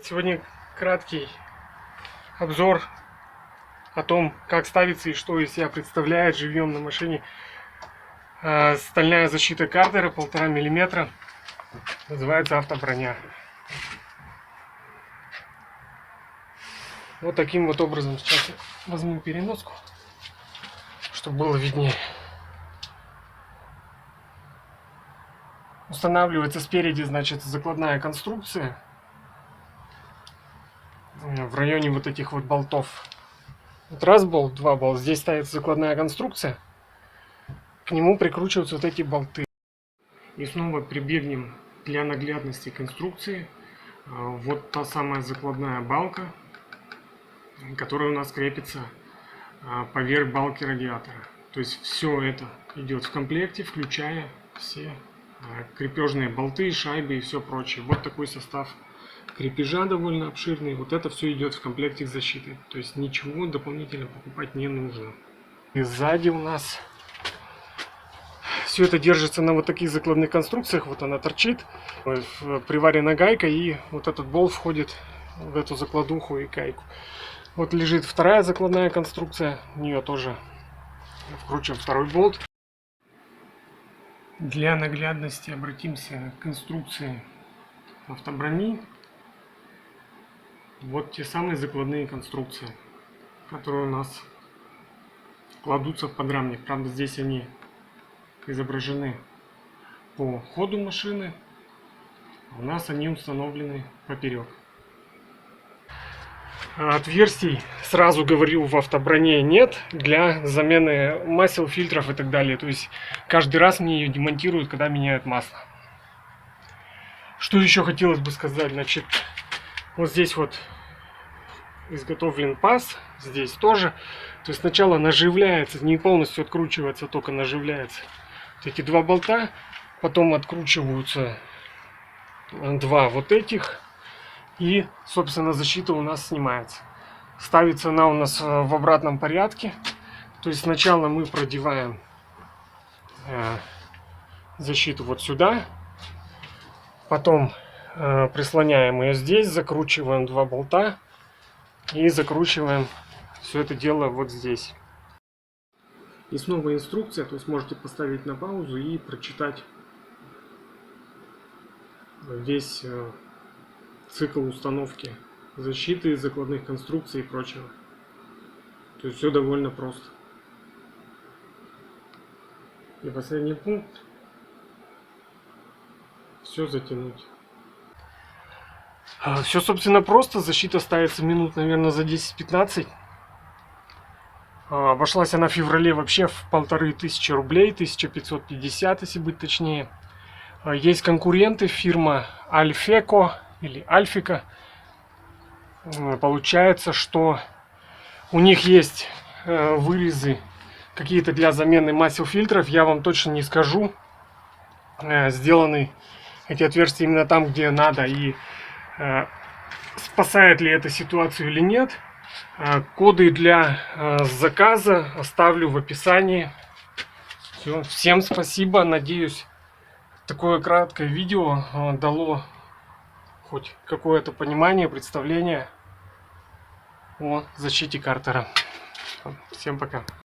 Сегодня краткий обзор о том, как ставится и что из себя представляет живьем на машине стальная защита картера 1,5 мм. Называется автоброня. Вот таким вот образом сейчас я возьму переноску, чтобы было виднее. Устанавливается спереди, значит, закладная конструкция в районе вот этих вот болтов. Вот раз болт, два болта. Здесь ставится закладная конструкция. К нему прикручиваются вот эти болты. И снова прибегнем для наглядности конструкции. Вот та самая закладная балка, которая у нас крепится поверх балки радиатора. То есть все это идет в комплекте, включая все крепежные болты, шайбы и все прочее. Вот такой состав крепежа довольно обширный. Вот это все идет в комплекте с защитой. То есть ничего дополнительно покупать не нужно. И сзади у нас все это держится на вот таких закладных конструкциях. Вот она торчит, приварена гайка, и вот этот болт входит в эту закладуху и гайку. Вот лежит вторая закладная конструкция, в нее тоже вкручиваем второй болт. Для наглядности обратимся к конструкции автоброни. Вот те самые закладные конструкции, которые у нас кладутся в подрамник. Правда, здесь они изображены по ходу машины, у нас они установлены поперек. Отверстий, сразу говорю, в автоброне нет для замены масел, фильтров и так далее. То есть каждый раз мне ее демонтируют, когда меняют масло. Что еще хотелось бы сказать, значит, вот здесь вот изготовлен паз, здесь тоже. То есть сначала наживляется, не полностью откручивается, только наживляется. Вот эти два болта, потом откручиваются два вот этих. И, собственно, защита у нас снимается. Ставится она у нас в обратном порядке. То есть сначала мы продеваем защиту вот сюда. Потом прислоняем ее здесь, закручиваем два болта. И закручиваем все это дело вот здесь. И снова инструкция. То есть можете поставить на паузу и прочитать весь цикл установки защиты, закладных конструкций и прочего. То есть все довольно просто. И последний пункт. Все затянуть. Все, собственно, просто. Защита ставится минут, наверное, за 10-15. Обошлась она в феврале вообще в 1500 рублей, 1550, если быть точнее. Есть конкуренты, фирма Альфеко или Альфика. Получается, что у них есть вырезы какие-то для замены масел, фильтров. Я вам точно не скажу, сделаны эти отверстия именно там, где надо, и спасает ли это ситуацию или нет. Коды для заказа оставлю в описании. Все. Всем спасибо. Надеюсь, такое краткое видео дало хоть какое-то понимание, представление о защите картера. Всем пока.